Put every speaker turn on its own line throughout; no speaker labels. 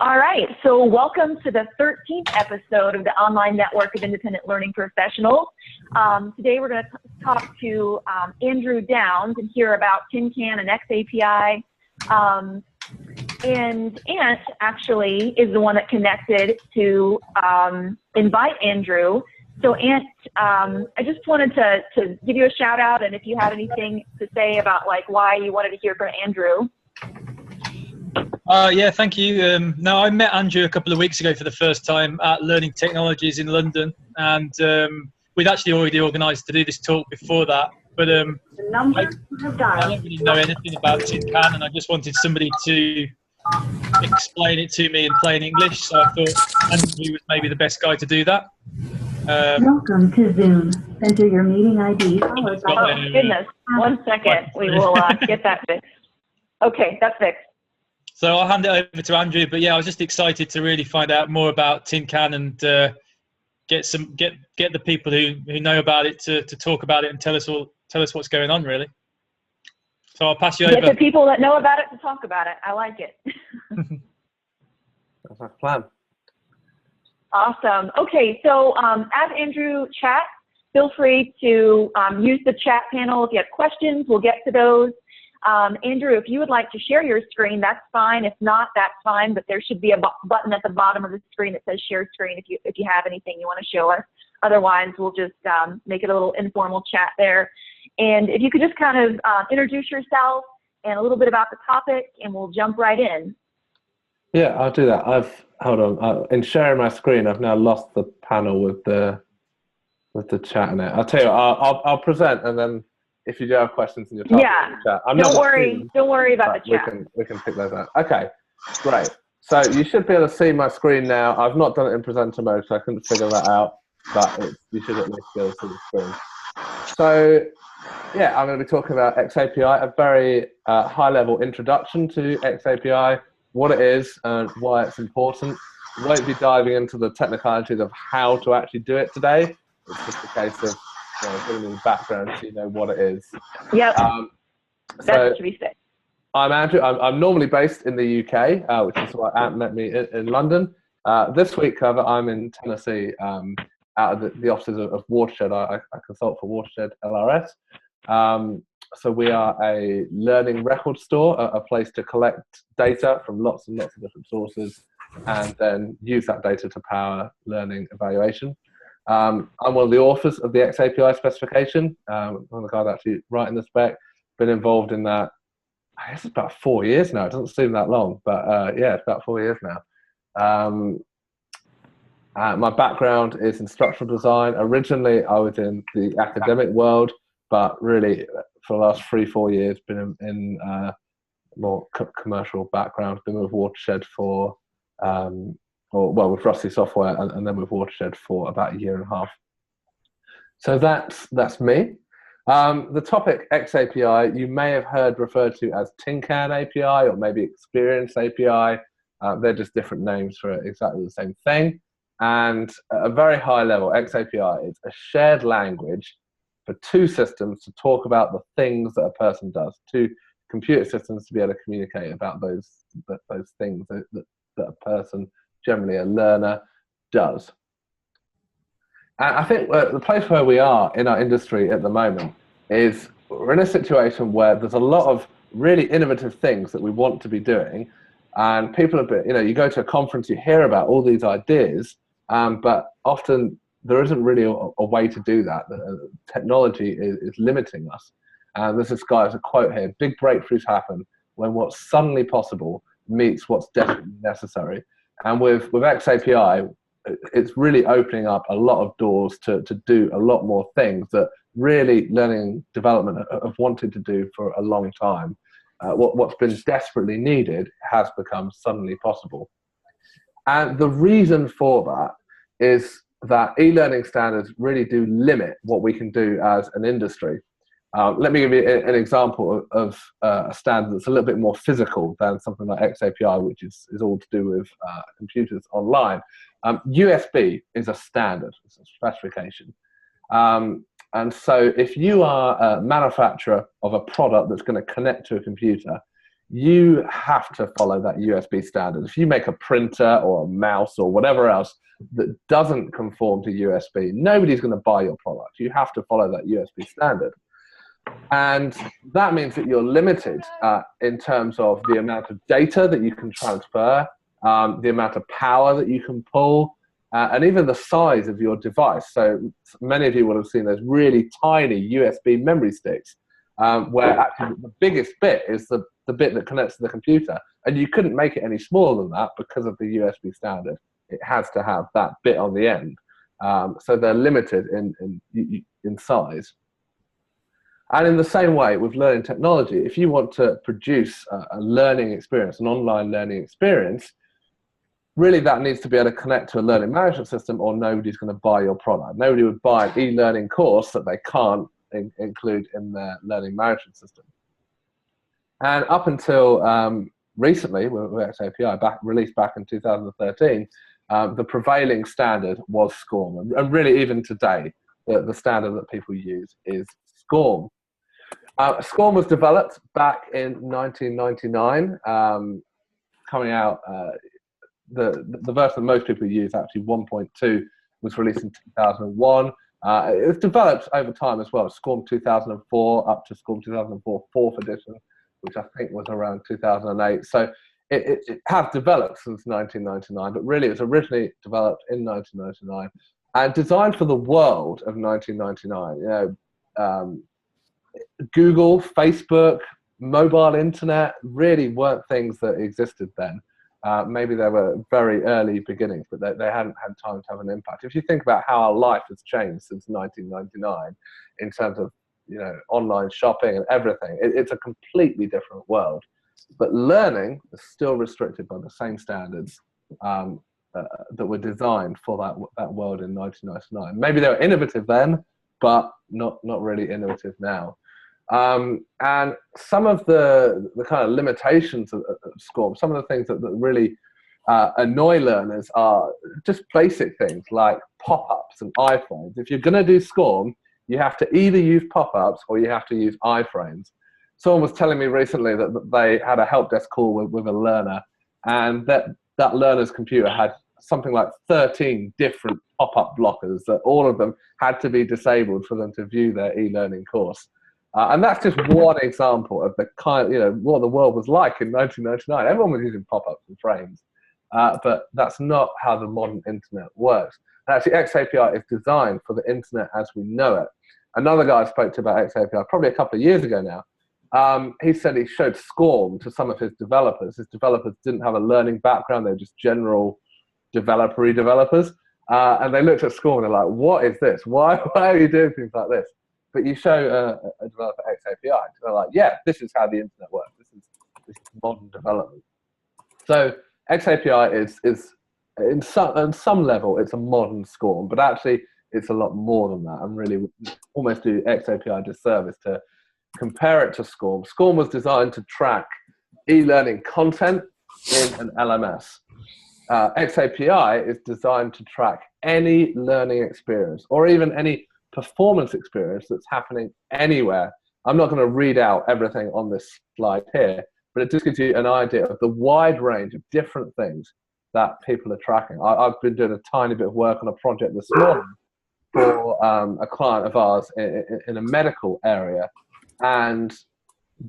All right, so welcome to the 13th episode of the Online Network of Independent Learning Professionals. Today we're going to talk to Andrew Downs and hear about Tin Can and xAPI. And Ant actually is the one that connected to invite Andrew. So Ant, I just wanted to give you a shout out, and if you had anything to say about like why you wanted to hear from Andrew.
Yeah, thank you. No, I met Andrew a couple of weeks ago for the first time at Learning Technologies in London, and we'd actually already organised to do this talk before that, but I don't really know anything about Tin Can, and I just wanted somebody to explain it to me in plain English, so I thought Andrew was maybe the best guy to do that.
Welcome to Zoom. Enter your meeting ID.
Oh, goodness. 1 second. We will get that fixed. Okay, that's fixed.
So I'll hand it over to Andrew, but yeah, I was just excited to really find out more about Tin Can and get the people who know about it to talk about it and tell us what's going on, really. So I'll pass you over.
Get the people that know about it to talk about it. I like it.
That's our plan.
Awesome. Okay, so as Andrew chats, feel free to use the chat panel. If you have questions, we'll get to those. Andrew, if you would like to share your screen, that's fine. If not, that's fine. But there should be a button at the bottom of the screen that says share screen if you have anything you want to show us. Otherwise, we'll just make it a little informal chat there. And if you could just kind of introduce yourself and a little bit about the topic, and we'll jump right in.
Yeah, I'll do that. Hold on. In sharing my screen, I've now lost the panel with the chat in it. I'll tell you, I'll present, and then if you do have questions in your topic, in the chat.
Don't worry about the chat.
We can pick those out. Okay, great. So you should be able to see my screen now. I've not done it in presenter mode, so I couldn't figure that out. But you should at least be able to see the screen. So yeah, I'm going to be talking about xAPI, a very high-level introduction to xAPI, what it is and why it's important. We won't be diving into the technicalities of how to actually do it today. It's just a case of giving you the background so you know what it is.
Yep.
So
should be said.
I'm Andrew. I'm normally based in the UK, which is why Ant met me in London. This week, however, I'm in Tennessee, out of the offices of Watershed. I consult for Watershed LRS. So we are a learning record store, a place to collect data from lots and lots of different sources, and then use that data to power learning evaluation. I'm one of the authors of the xAPI specification. One of the guys actually writing the spec. Been involved in that, I guess it's about 4 years now. It doesn't seem that long, but yeah, it's about 4 years now. My background is instructional design. Originally, I was in the academic world, but really for the last 3-4 years, been in more commercial background. Been with Watershed for with Rusty Software, and then with Watershed for about 1.5 years. So that's me. The topic xAPI, you may have heard referred to as Tin Can API or maybe Experience API. They're just different names for exactly the same thing. And at a very high level, xAPI is a shared language for two systems to talk about the things that a person does, two computer systems to be able to communicate about those things that a person, generally a learner, does. And I think the place where we are in our industry at the moment is we're in a situation where there's a lot of really innovative things that we want to be doing, and people are you go to a conference, you hear about all these ideas, but often there isn't really a way to do that. Technology is limiting us. There's this guy's a quote here: big breakthroughs happen when what's suddenly possible meets what's desperately necessary. And with xAPI, it's really opening up a lot of doors to do a lot more things that really learning development have wanted to do for a long time. What's been desperately needed has become suddenly possible. And the reason for that is that e-learning standards really do limit what we can do as an industry. Let me give you an example of a standard that's a little bit more physical than something like xAPI, which is all to do with computers online. USB is a standard, it's a specification. And so if you are a manufacturer of a product that's going to connect to a computer, you have to follow that USB standard. If you make a printer or a mouse or whatever else that doesn't conform to USB, nobody's going to buy your product. You have to follow that USB standard. And that means that you're limited in terms of the amount of data that you can transfer, the amount of power that you can pull, and even the size of your device. So many of you will have seen those really tiny USB memory sticks, where actually the biggest bit is the bit that connects to the computer. And you couldn't make it any smaller than that because of the USB standard. It has to have that bit on the end. So they're limited in size. And in the same way with learning technology, if you want to produce a learning experience, an online learning experience, really that needs to be able to connect to a learning management system, or nobody's going to buy your product. Nobody would buy an e-learning course that they can't include in their learning management system. And up until recently, with xAPI, released back in 2013, the prevailing standard was SCORM. And really even today, the standard that people use is SCORM. SCORM was developed back in 1999, coming out, the version that most people use, actually 1.2, was released in 2001. It was developed over time as well, SCORM 2004 up to SCORM 2004 4th edition, which I think was around 2008. So it has developed since 1999, but really it was originally developed in 1999 and designed for the world of 1999. You know, Google, Facebook, mobile internet really weren't things that existed then. Maybe they were very early beginnings, but they hadn't had time to have an impact. If you think about how our life has changed since 1999 in terms of, you know, online shopping and everything, it's a completely different world. But learning is still restricted by the same standards that were designed for that world in 1999. Maybe they were innovative then, but not really innovative now. And some of the kind of limitations of SCORM, some of the things that really annoy learners are just basic things like pop-ups and iframes. If you're going to do SCORM, you have to either use pop-ups or you have to use iframes. Someone was telling me recently that they had a help desk call with a learner, and that learner's computer had something like 13 different pop-up blockers that all of them had to be disabled for them to view their e-learning course. And that's just one example of the kind, you know, what the world was like in 1999. Everyone was using pop-ups and frames, but that's not how the modern internet works. And actually, xAPI is designed for the internet as we know it. Another guy I spoke to about xAPI probably a couple of years ago now, he said he showed SCORM to some of his developers. His developers didn't have a learning background. They were just general developer-y developers. And they looked at SCORM and they're like, what is this? Why are you doing things like this? But you show a developer xAPI, they're like, yeah, this is how the internet works. This is modern development. So xAPI is in some level, it's a modern SCORM, but actually it's a lot more than that, and really almost do xAPI a disservice to compare it to SCORM. SCORM was designed to track e-learning content in an LMS. xAPI is designed to track any learning experience, or even any performance experience that's happening anywhere. I'm not going to read out everything on this slide here, but it just gives you an idea of the wide range of different things that people are tracking. I've been doing a tiny bit of work on a project this morning for a client of ours in a medical area, and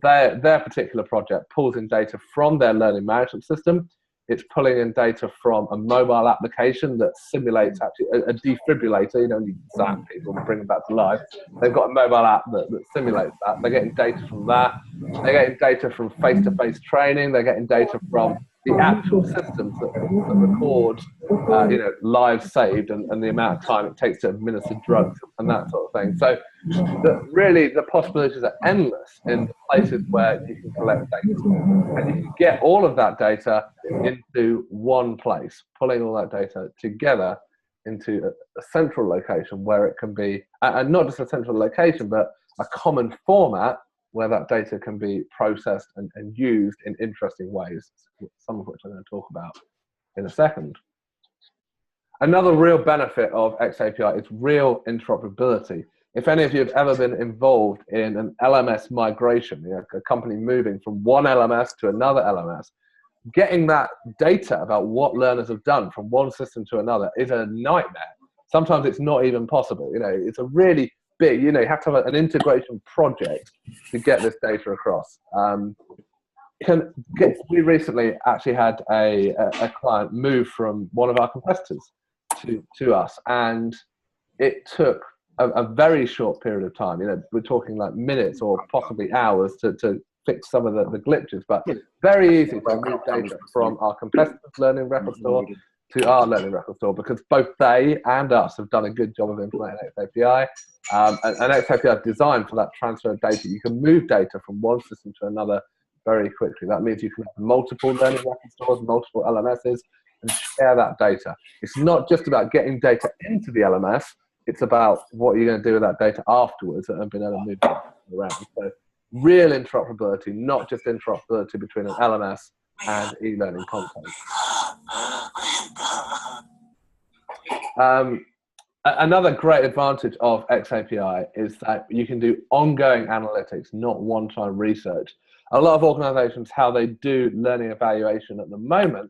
their particular project pulls in data from their learning management system. It's pulling in data from a mobile application that simulates actually a defibrillator. You don't need to zap people and bring them back to life. They've got a mobile app that simulates that. They're getting data from that. They're getting data from face-to-face training. They're getting data from the actual systems that record, you know, lives saved and the amount of time it takes to administer drugs and that sort of thing. So really the possibilities are endless in the places where you can collect data. And you can get all of that data into one place, pulling all that data together into a central location where it can be, and not just a central location, but a common format where that data can be processed and used in interesting ways, some of which I'm going to talk about in a second. Another real benefit of xAPI is real interoperability. if any of you have ever been involved in an LMS migration, a company moving from one LMS to another LMS, getting that data about what learners have done from one system to another is a nightmare. Sometimes it's not even possible. It's a really big, you have to have an integration project to get this data across. We recently actually had a client move from one of our competitors to us, and it took a very short period of time. We're talking like minutes or possibly hours to fix some of the glitches, but very easy to move data from our competitor's learning record store to our learning record store, because both they and us have done a good job of implementing xAPI. And xAPI is designed for that transfer of data. You can move data from one system to another very quickly. That means you can have multiple learning record stores, multiple LMSs, and share that data. It's not just about getting data into the LMS, it's about what you're going to do with that data afterwards and being able to move it around. So real interoperability, not just interoperability between an LMS and e-learning content. Another great advantage of xAPI is that you can do ongoing analytics, not one-time research. A lot of organizations, how they do learning evaluation at the moment,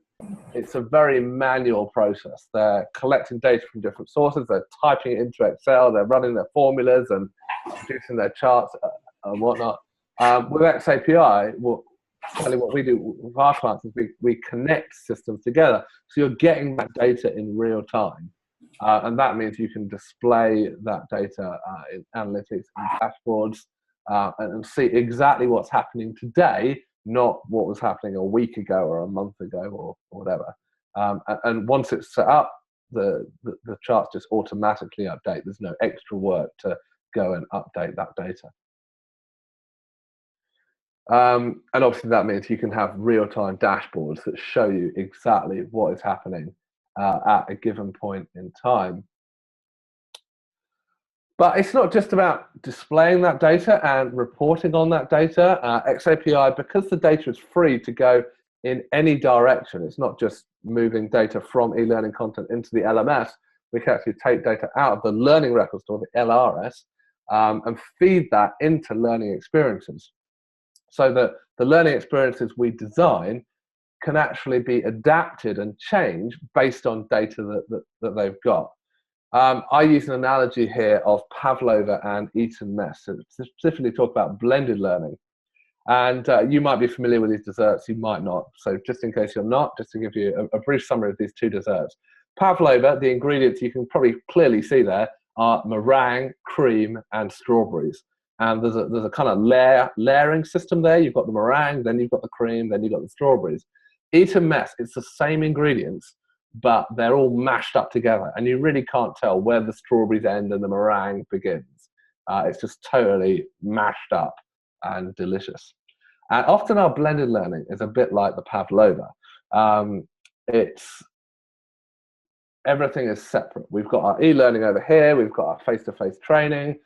it's a very manual process. They're collecting data from different sources, they're typing it into Excel, they're running their formulas and producing their charts and whatnot. With xAPI, what we do with our clients is we connect systems together. So you're getting that data in real time. And that means you can display that data in analytics and dashboards and see exactly what's happening today, not what was happening a week ago or a month ago or whatever. And once it's set up, the charts just automatically update. There's no extra work to go and update that data. And obviously that means you can have real-time dashboards that show you exactly what is happening at a given point in time. But it's not just about displaying that data and reporting on that data. xAPI, because the data is free to go in any direction, it's not just moving data from e-learning content into the LMS. We can actually take data out of the learning record store, the LRS, and feed that into learning experiences, so that the learning experiences we design can actually be adapted and changed based on data that they've got. I use an analogy here of pavlova and eaten mess, to specifically talk about blended learning. And you might be familiar with these desserts, you might not. So just in case you're not, just to give you a brief summary of these two desserts. Pavlova, the ingredients you can probably clearly see there are meringue, cream, and strawberries. And there's a kind of layering system there. You've got the meringue, then you've got the cream, then you've got the strawberries. Eaten mess, it's the same ingredients, but they're all mashed up together, and you really can't tell where the strawberries end and the meringue begins. It's just totally mashed up and delicious. And often our blended learning is a bit like the pavlova. Everything is separate. We've got our e-learning over here, we've got our face-to-face training,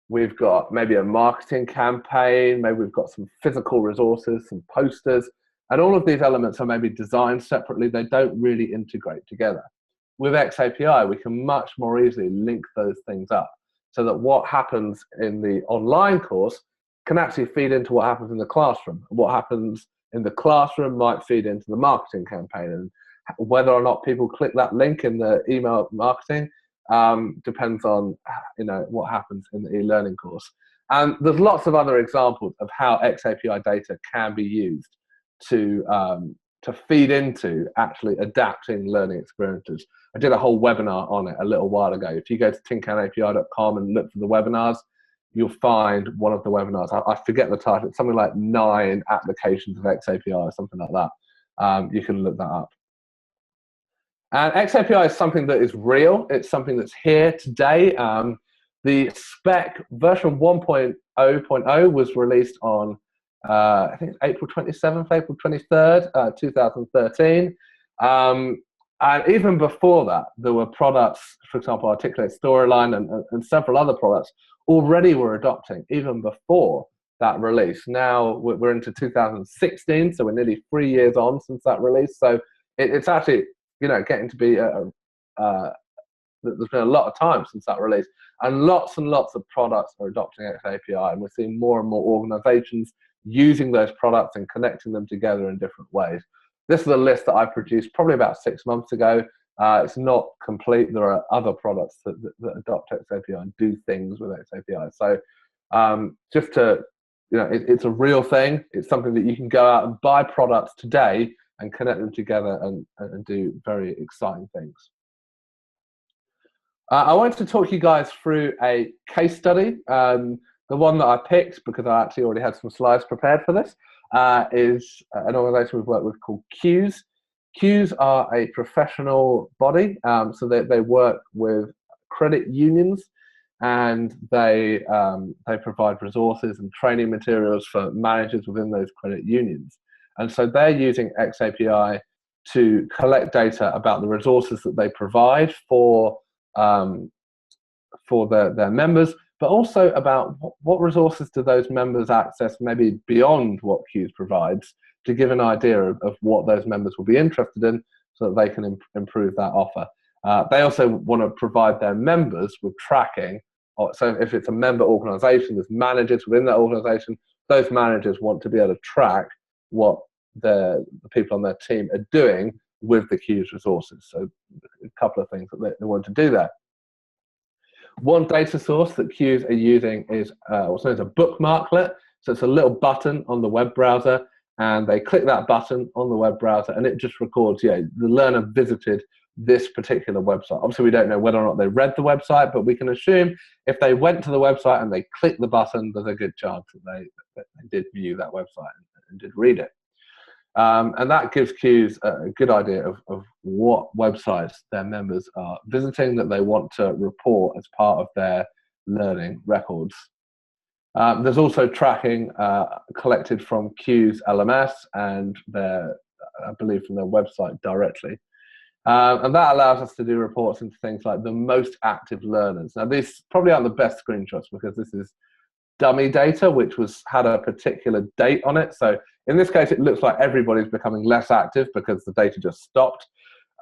we've got maybe a marketing campaign, maybe we've got some physical resources, some posters, and all of these elements are maybe designed separately. They don't really integrate together. With xAPI, we can much more easily link those things up so that what happens in the online course can actually feed into what happens in the classroom. What happens in the classroom might feed into the marketing campaign, and whether or not people click that link in the email marketing depends on what happens in the e-learning course. And there's lots of other examples of how xAPI data can be used to feed into actually adapting learning experiences. I did a whole webinar on it a little while ago. If you go to tincanapi.com and look for the webinars, you'll find one of the webinars. I forget the title. It's something like 9 applications of xAPI or something like that. You can look that up. And xAPI is something that is real. It's something that's here today. The spec version 1.0.0 was released on I think it's April 27th, April 23rd, 2013. And even before that, there were products, for example, Articulate Storyline and several other products already were adopting even before that release. Now we're into 2016, so we're nearly 3 years on since that release. So it's actually, getting to be there's been a lot of time since that release. And lots of products are adopting xAPI, and we're seeing more and more organizations using those products and connecting them together in different ways. This is a list that I produced probably about 6 months ago. It's not complete. There are other products that adopt xAPI and do things with xAPI. So just to, it's a real thing. It's something that you can go out and buy products today and connect them together and do very exciting things. I wanted to talk you guys through a case study. The one that I picked, because I actually already had some slides prepared for this, is an organization we've worked with called Qs. Qs are a professional body, so they work with credit unions, and they provide resources and training materials for managers within those credit unions. And so they're using xAPI to collect data about the resources that they provide for their members, but also about what resources do those members access maybe beyond what Qs provides, to give an idea of what those members will be interested in so that they can improve that offer. They also want to provide their members with tracking. So if it's a member organization, there's managers within that organization, those managers want to be able to track what the people on their team are doing with the Qs resources. So a couple of things that they want to do there. One data source that Qs are using is what's known as a bookmarklet. So it's a little button on the web browser, and they click that button on the web browser, and it just records, the learner visited this particular website. Obviously, we don't know whether or not they read the website, but we can assume if they went to the website and they clicked the button, there's a good chance that they did view that website and did read it. And that gives Qs a good idea of what websites their members are visiting that they want to report as part of their learning records. There's also tracking collected from Qs LMS and I believe from their website directly. And that allows us to do reports into things like the most active learners. Now, these probably aren't the best screenshots because this is dummy data, which had a particular date on it. So in this case, it looks like everybody's becoming less active because the data just stopped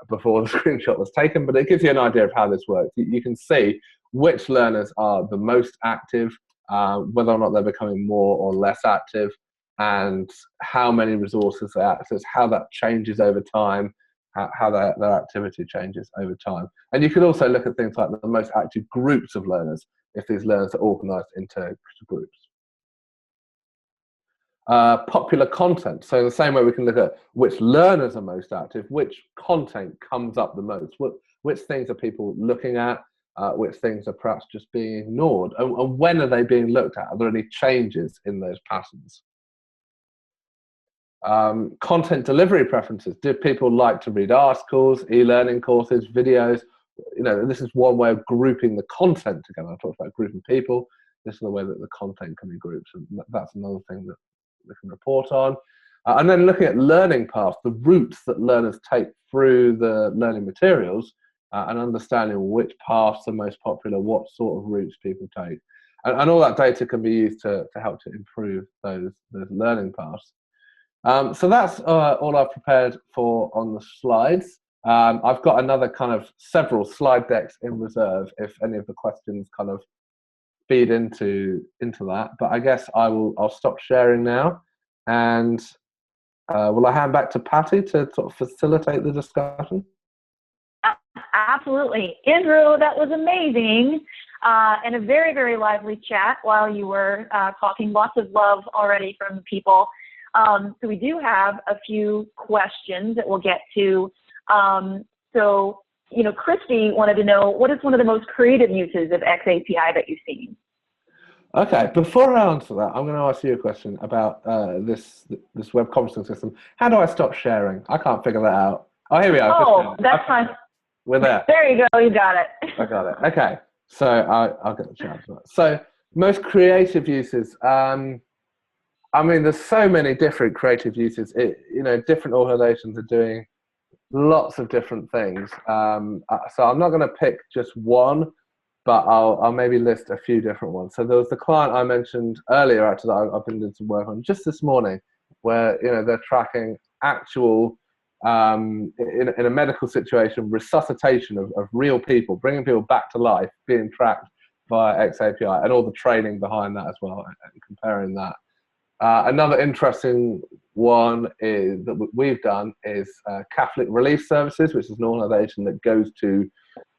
before the screenshot was taken, but it gives you an idea of how this works. You can see which learners are the most active, whether or not they're becoming more or less active, and how many resources they access, how that changes over time, how their activity changes over time. And you can also look at things like the most active groups of learners, if these learners are organized into groups. Popular content. So in the same way we can look at which learners are most active, which content comes up the most, which things are people looking at, which things are perhaps just being ignored, and when are they being looked at? Are there any changes in those patterns? Content delivery preferences. Do people like to read articles, e-learning courses, videos? This is one way of grouping the content together. I talked about grouping people. This is the way that the content can be grouped, and that's another thing that we can report on. And then looking at learning paths, the routes that learners take through the learning materials, and understanding which paths are most popular, what sort of routes people take. And all that data can be used to help to improve those learning paths. So that's all I've prepared for on the slides. I've got another kind of several slide decks in reserve if any of the questions kind of feed into that. But I guess I'll stop sharing now, and will I hand back to Patty to sort of facilitate the discussion?
Absolutely. Andrew, that was amazing. And a very, very lively chat while you were talking. Lots of love already from people. So we do have a few questions that we'll get to. So, Christy wanted to know, what is one of the most creative uses of xAPI that you've seen? Okay,
before I answer that, I'm going to ask you a question about this web conferencing system. How do I stop sharing? I can't figure that out. Oh, here we are.
Oh, that's fine.
We're there.
There you go. You got it.
I got it. Okay. So I'll get the chance. So most creative uses. There's so many different creative uses. Different organizations are doing lots of different things. So I'm not going to pick just one, but I'll maybe list a few different ones. So there was the client I mentioned earlier, actually, that I've been doing some work on just this morning, where they're tracking actual, in a medical situation, resuscitation of real people, bringing people back to life, being tracked via xAPI, and all the training behind that as well, and comparing that. Another interesting one is that we've done is Catholic Relief Services, which is an organisation that goes to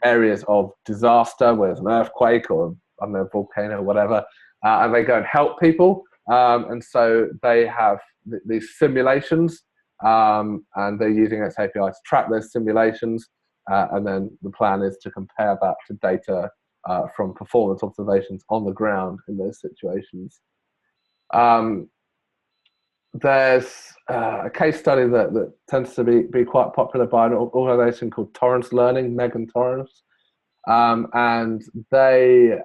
areas of disaster, where there's an earthquake or I don't know, a volcano or whatever, and they go and help people. And so they have these simulations, and they're using xAPI to track those simulations. And then the plan is to compare that to data from performance observations on the ground in those situations. There's a case study that tends to be quite popular by an organisation called Torrance Learning, Megan Torrance. And they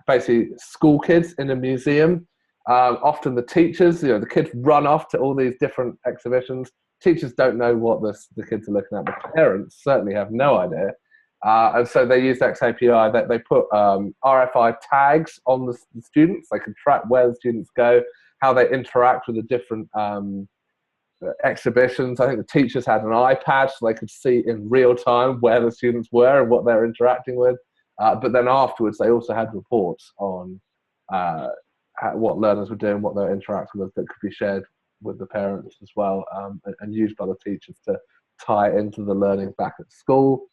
basically school kids in a museum. Often the teachers, the kids run off to all these different exhibitions. Teachers don't know what the kids are looking at. The parents certainly have no idea. And so they use xAPI. They put RFI tags on the students. They can track where the students go, how they interact with the different exhibitions. I think the teachers had an iPad so they could see in real time where the students were and what they're interacting with. But then afterwards, they also had reports on what learners were doing, what they're interacting with, that could be shared with the parents as well, and used by the teachers to tie into the learning back at school.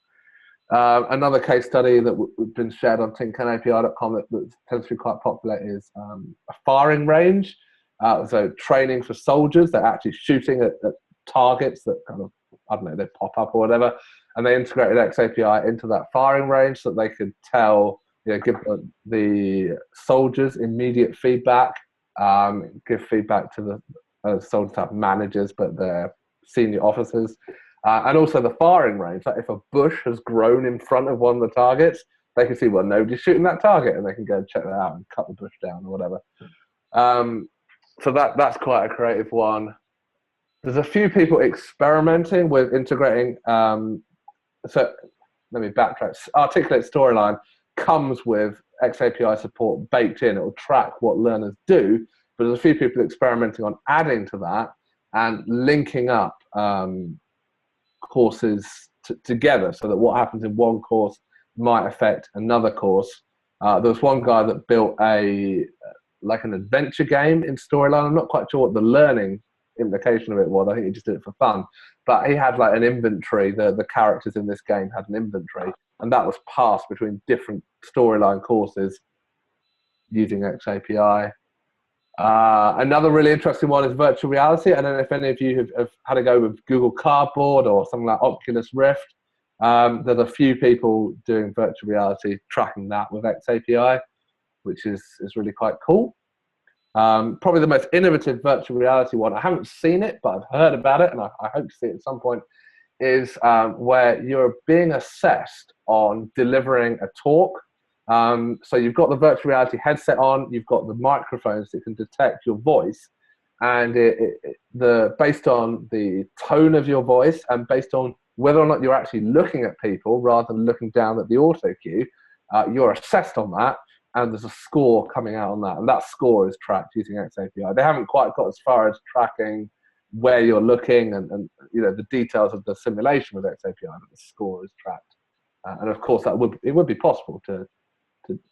Another case study that we've been shared on tinkanapi.com that tends to be quite popular is a firing range. So training for soldiers, they're actually shooting at targets that kind of, I don't know, they pop up or whatever, and they integrated xAPI into that firing range so that they could tell, give the soldiers immediate feedback, give feedback to the soldiers have managers, but they're senior officers, and also the firing range. Like if a bush has grown in front of one of the targets, they can see, well, nobody's shooting that target, and they can go and check that out and cut the bush down or whatever. So that's quite a creative one. There's a few people experimenting with integrating. So let me backtrack. Articulate Storyline comes with xAPI support baked in. It will track what learners do, but there's a few people experimenting on adding to that and linking up courses together so that what happens in one course might affect another course. There was one guy that built like an adventure game in Storyline. I'm not quite sure what the learning implication of it was. I think he just did it for fun. But he had like an inventory. The characters in this game had an inventory, and that was passed between different Storyline courses using xAPI. Another really interesting one is virtual reality. I don't know if any of you have had a go with Google Cardboard or something like Oculus Rift. There's a few people doing virtual reality, tracking that with xAPI, which is really quite cool. Probably the most innovative virtual reality one, I haven't seen it, but I've heard about it, and I hope to see it at some point, is where you're being assessed on delivering a talk. So you've got the virtual reality headset on, you've got the microphones that can detect your voice, and based on the tone of your voice and based on whether or not you're actually looking at people rather than looking down at the auto cue, you're assessed on that. And there's a score coming out on that, and that score is tracked using xAPI. They haven't quite got as far as tracking where you're looking and the details of the simulation with xAPI, but the score is tracked. And of course, it would be possible to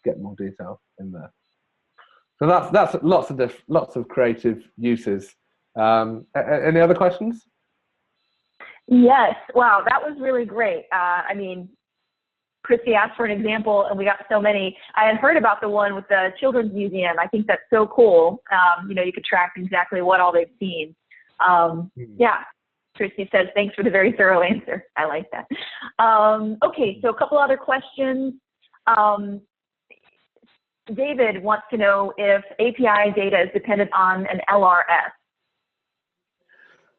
get more detail in there. So that's lots of creative uses. Any other questions?
Yes. Wow, that was really great. I mean, Christy asked for an example, and we got so many. I had heard about the one with the Children's Museum. I think that's so cool. You could track exactly what all they've seen. Yeah, Christy says, thanks for the very thorough answer. I like that. Okay, so a couple other questions. David wants to know if API data is dependent on an LRS.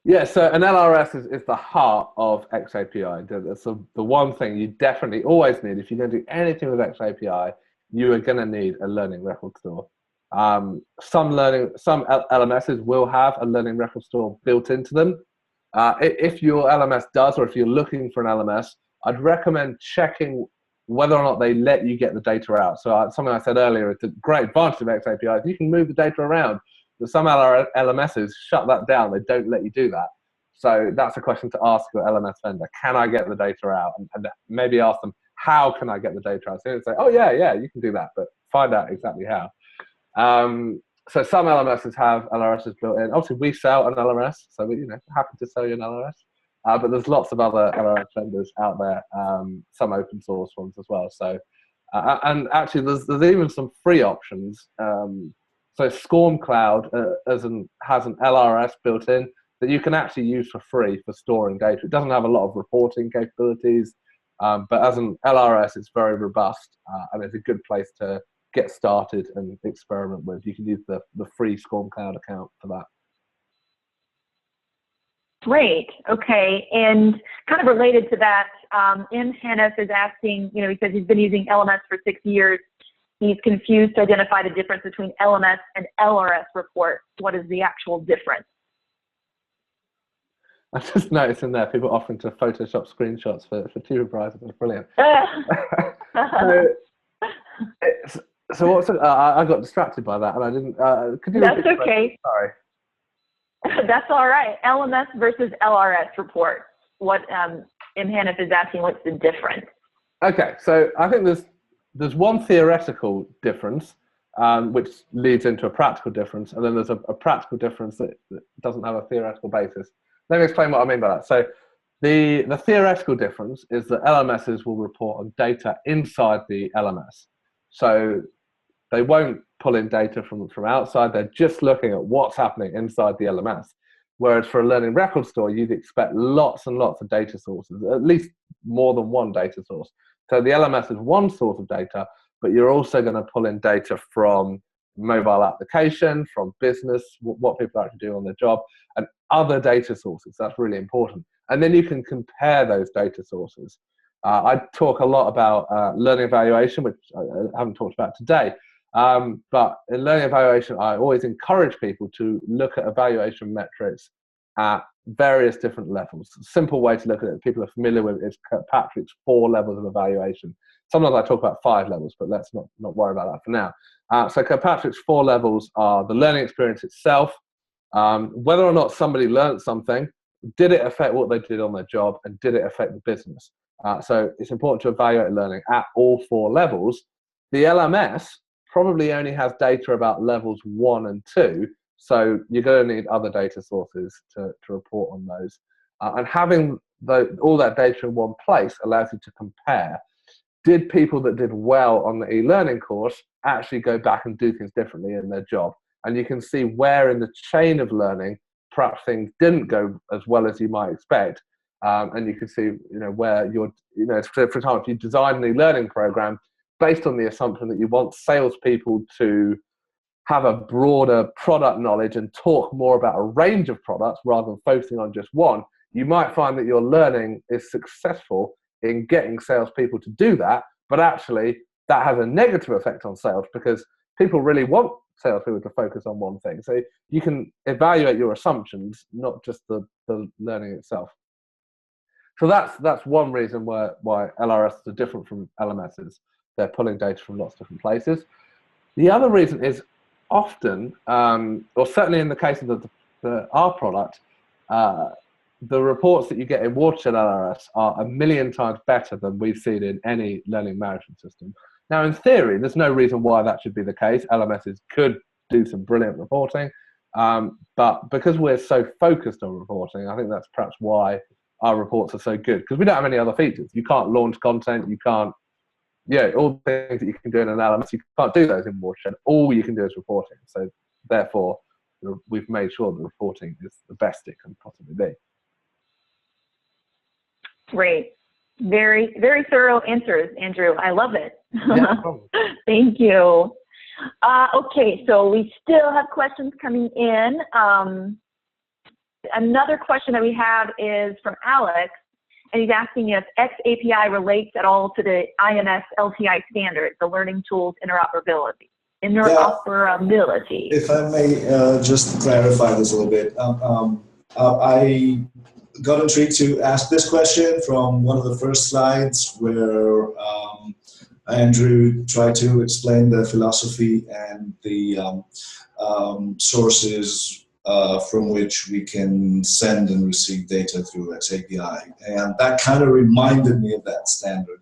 Yeah, so an LRS is the heart of xAPI. That's the one thing you definitely always need. If you're going to do anything with xAPI, you are going to need a learning record store. Some LMSs will have a learning record store built into them. If your LMS does, or if you're looking for an LMS, I'd recommend checking whether or not they let you get the data out. So something I said earlier, it's a great advantage of xAPI is you can move the data around. But some LMSs shut that down. They don't let you do that. So that's a question to ask your LMS vendor. Can I get the data out? And maybe ask them, how can I get the data out? So it's like, oh yeah, you can do that, but find out exactly how. So some LMSs have LRSs built in. Obviously, we sell an LRS, so we, happy to sell you an LRS. But there's lots of other LRS vendors out there, some open source ones as well. So, and actually, there's even some free options. So SCORM Cloud has an LRS built in that you can actually use for free for storing data. It doesn't have a lot of reporting capabilities, but as an LRS, it's very robust, and it's a good place to get started and experiment with. You can use the free SCORM Cloud account for that.
Great. Okay. And kind of related to that, M. Hannif is asking, he says he's been using LMS for 6 years. He's confused to identify the difference between LMS and LRS reports. What is the actual difference?
I just noticed in there people offering to Photoshop screenshots for tuber prizes. That's brilliant. So what's I got distracted by that and I didn't. Could you?
That's okay.
Sorry.
That's all right. LMS versus LRS report. What M. Hannif is asking, what's the difference?
Okay, so I think there's one theoretical difference, which leads into a practical difference, and then there's a practical difference that doesn't have a theoretical basis. Let me explain what I mean by that. So the theoretical difference is that LMSs will report on data inside the LMS. So they won't pull in data from outside. They're just looking at what's happening inside the LMS. Whereas for a learning record store, you'd expect lots and lots of data sources, at least more than one data source. So the LMS is one source of data, but you're also going to pull in data from mobile application, from business, what people actually do on their job, and other data sources. That's really important. And then you can compare those data sources. I talk a lot about learning evaluation, which I haven't talked about today. But in learning evaluation, I always encourage people to look at evaluation metrics at various different levels. A simple way to look at it, people are familiar with, is Kirkpatrick's 4 levels of evaluation. Sometimes I talk about 5 levels, but let's not worry about that for now. So Kirkpatrick's 4 levels are the learning experience itself, whether or not somebody learned something, did it affect what they did on their job, and did it affect the business? So it's important to evaluate learning at all 4 levels. The LMS probably only has data about levels 1 and 2, so you're going to need other data sources to report on those. And having all that data in one place allows you to compare. Did people that did well on the e-learning course actually go back and do things differently in their job? And you can see where in the chain of learning perhaps things didn't go as well as you might expect. And you can see, where you're, for example, if you design an e-learning program based on the assumption that you want salespeople to have a broader product knowledge and talk more about a range of products rather than focusing on just one, you might find that your learning is successful in getting salespeople to do that, but actually that has a negative effect on sales because people really want salespeople to focus on one thing. So you can evaluate your assumptions, not just the learning itself. So that's one reason why LRSs are different from LMSs. They're pulling data from lots of different places. The other reason is often, or certainly in the case of our product, the reports that you get in Watershed LRS are 1,000,000 times better than we've seen in any learning management system. Now, in theory, there's no reason why that should be the case. LMSs could do some brilliant reporting, but because we're so focused on reporting, I think that's perhaps why our reports are so good, because we don't have any other features. You can't launch content, you can't, all the things that you can do in an LMS, you can't do those in Watershed. All you can do is reporting. So therefore, we've made sure the reporting is the best it can possibly be.
Great. Very, very thorough answers, Andrew. I love it.
Yeah, no problem.
Thank you. Okay, so we still have questions coming in. Another question that we have is from Alex, and he's asking if xAPI relates at all to the IMS LTI standard, the Learning Tools Interoperability.
If I may just clarify this a little bit. I got intrigued to ask this question from one of the first slides where Andrew tried to explain the philosophy and the sources from which we can send and receive data through xAPI. And that kind of reminded me of that standard.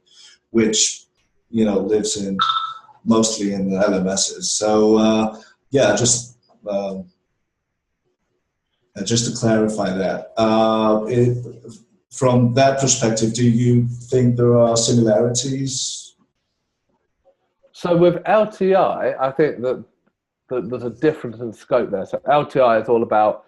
which lives in mostly in the LMSs. So yeah, just to clarify that, from that perspective, do you think there are similarities?
So with LTI, I think that there's a difference in scope there. So LTI is all about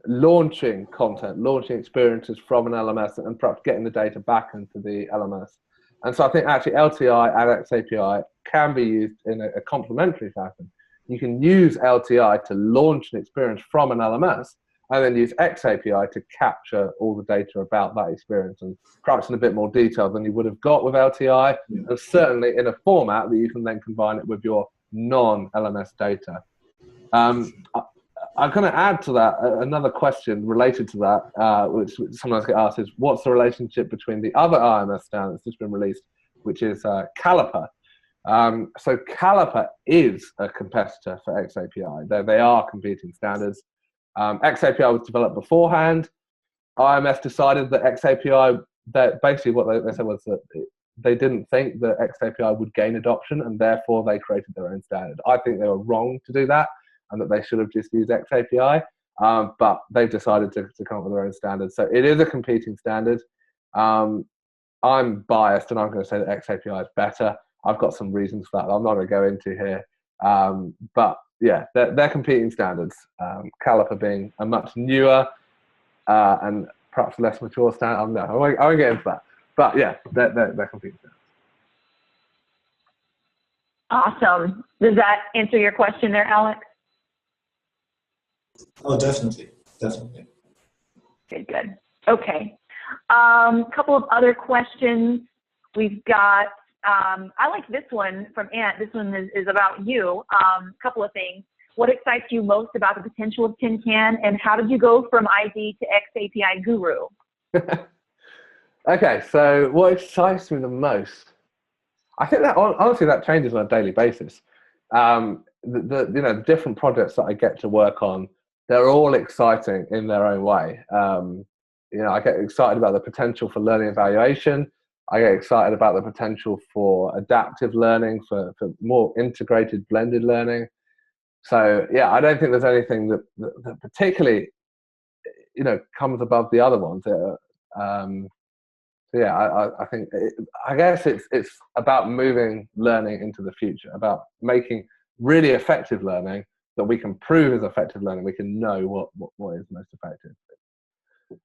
launching content, launching experiences from an LMS, and perhaps getting the data back into the LMS. And so I think actually LTI and xAPI can be used in a complementary fashion. You can use LTI to launch an experience from an LMS, and then use xAPI to capture all the data about that experience, and perhaps in a bit more detail than you would have got with LTI, and certainly in a format that you can then combine it with your non-LMS data. I'm going to add to that another question related to that, which sometimes get asked, is what's the relationship between the other IMS standard that's just been released, which is Caliper. So Caliper is a competitor for xAPI. They are competing standards. xAPI was developed beforehand. IMS decided that xAPI, that basically what they said was that they didn't think that xAPI would gain adoption, and therefore they created their own standard. I think they were wrong to do that, and that they should have just used xAPI, but they've decided to come up with their own standard. So it is a competing standard. I'm biased, and I'm going to say that xAPI is better. I've got some reasons for that I'm not going to go into here. But yeah, they're competing standards. Caliper being a much newer and perhaps less mature standard. I won't get into that. But yeah, they're competing standards.
Awesome. Does that answer your question there, Alex?
Oh, definitely. Definitely.
Good. Okay. Couple of other questions. We've got, I like this one from Ant. This one is about you. Couple of things. What excites you most about the potential of Tin Can, and how did you go from ID to xAPI guru?
Okay, so what excites me the most? I think that honestly that changes on a daily basis. The different projects that I get to work on, they're all exciting in their own way. I get excited about the potential for learning evaluation. I get excited about the potential for adaptive learning, for more integrated blended learning. So yeah, I don't think there's anything that particularly comes above the other ones. So yeah, I think I guess it's about moving learning into the future, about making really effective learning that we can prove is effective learning. We can know what is most effective.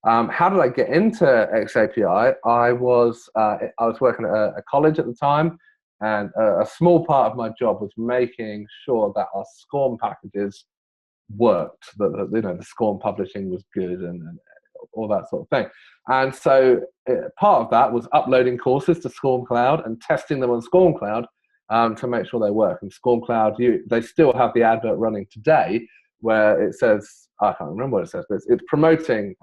How did I get into xAPI? I was working at a college at the time, and a small part of my job was making sure that our SCORM packages worked, that the SCORM publishing was good, and all that sort of thing. And so part of that was uploading courses to SCORM Cloud and testing them on SCORM Cloud to make sure they work. And SCORM Cloud, they still have the advert running today where it says, I can't remember what it says, but it's promoting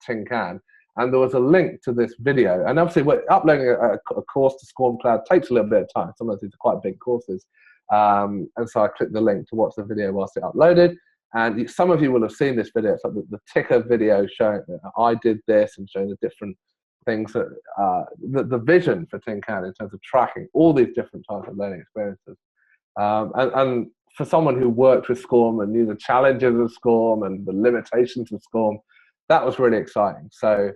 Tin Can. And there was a link to this video. And obviously, uploading a course to SCORM Cloud takes a little bit of time. Sometimes these are quite big courses. And so I clicked the link to watch the video whilst it uploaded. And some of you will have seen this video. It's like the ticker video showing that I did this and showing the different things that the vision for Tin Can in terms of tracking all these different types of learning experiences. And for someone who worked with SCORM and knew the challenges of SCORM and the limitations of SCORM, that was really exciting. So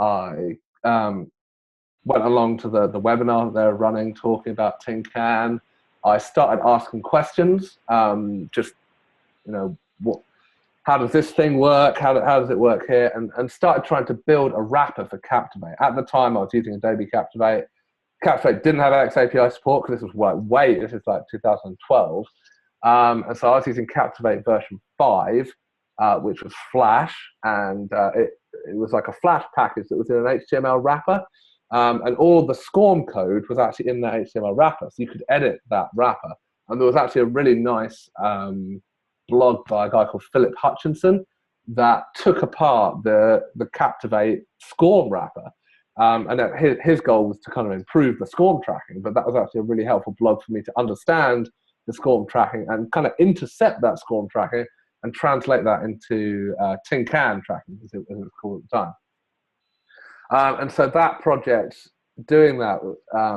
I went along to the webinar that they're running talking about Tin Can. I started asking questions, how does this thing work? How does it work here? And started trying to build a wrapper for Captivate. At the time, I was using Adobe Captivate. Captivate didn't have xAPI support because this was this is like 2012. And so I was using Captivate version 5, which was Flash, and it was like a Flash package that was in an HTML wrapper. And all the SCORM code was actually in that HTML wrapper, so you could edit that wrapper. And there was actually a really nice blog by a guy called Philip Hutchinson that took apart the Captivate SCORM wrapper. And his goal was to kind of improve the SCORM tracking, but that was actually a really helpful blog for me to understand the SCORM tracking and kind of intercept that SCORM tracking and translate that into Tin Can tracking, as it was called at the time. And so that project doing that,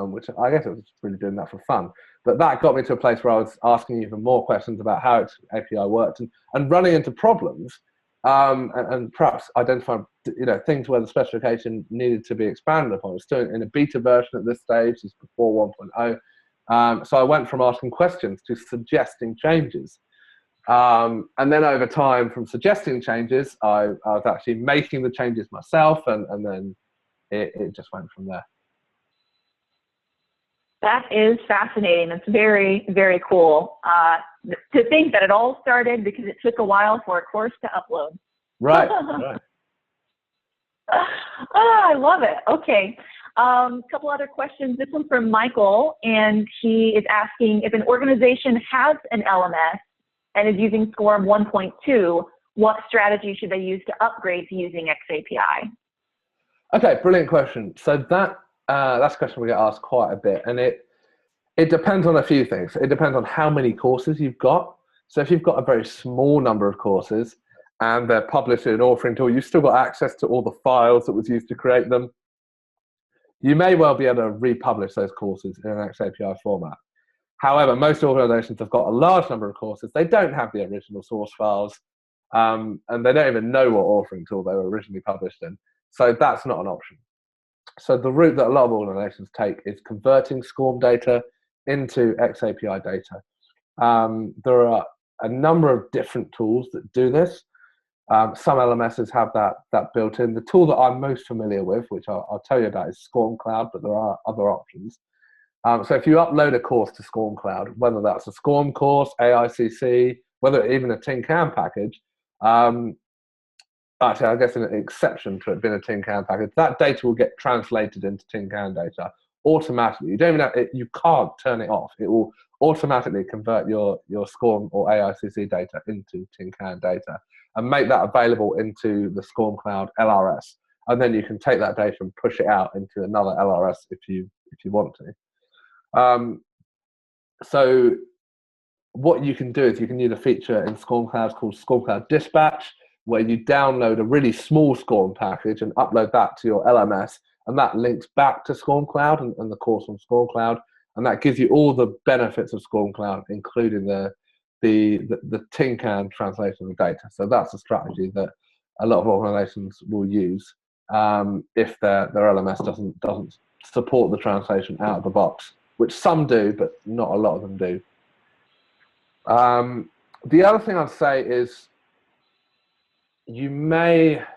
which I guess it was really doing that for fun, but that got me to a place where I was asking even more questions about how xAPI worked and running into problems, and perhaps identifying things where the specification needed to be expanded upon. It's still in a beta version at this stage, it's before 1.0. So I went from asking questions to suggesting changes. And then over time, from suggesting changes, I was actually making the changes myself, and then it just went from there.
That is fascinating. It's very, very cool to think that it all started because it took a while for a course to upload.
Right, right.
I love it. Okay. A couple other questions. This one from Michael, and he is asking if an organization has an LMS and is using SCORM 1.2, what strategy should they use to upgrade to using xAPI?
Okay, brilliant question. So that's a question we get asked quite a bit, and it depends on a few things. It depends on how many courses you've got. So if you've got a very small number of courses and they're published in an authoring tool, you've still got access to all the files that was used to create them. You may well be able to republish those courses in an xAPI format. However, most organizations have got a large number of courses. They don't have the original source files, and they don't even know what authoring tool they were originally published in. So that's not an option. So the route that a lot of organizations take is converting SCORM data into xAPI data. There are a number of different tools that do this. Some LMSs have that built in. The tool that I'm most familiar with, which I'll tell you about, is SCORM Cloud, but there are other options. So if you upload a course to SCORM Cloud, whether that's a SCORM course, AICC, whether even a tin can package, actually, I guess an exception to it being a tin can package, that data will get translated into tin can data automatically. You don't even you can't turn it off. It will automatically convert your SCORM or AICC data into tin can data and make that available into the SCORM Cloud LRS. And then you can take that data and push it out into another LRS if you want to. So what you can do is you can use a feature in SCORM Cloud called SCORM Cloud Dispatch, where you download a really small SCORM package and upload that to your LMS, and that links back to SCORM Cloud and the course on SCORM Cloud, and that gives you all the benefits of SCORM Cloud, including the tin can translation of data. So that's a strategy that a lot of organizations will use if their LMS doesn't support the translation out of the box, which some do, but not a lot of them do. The other thing I'd say is you might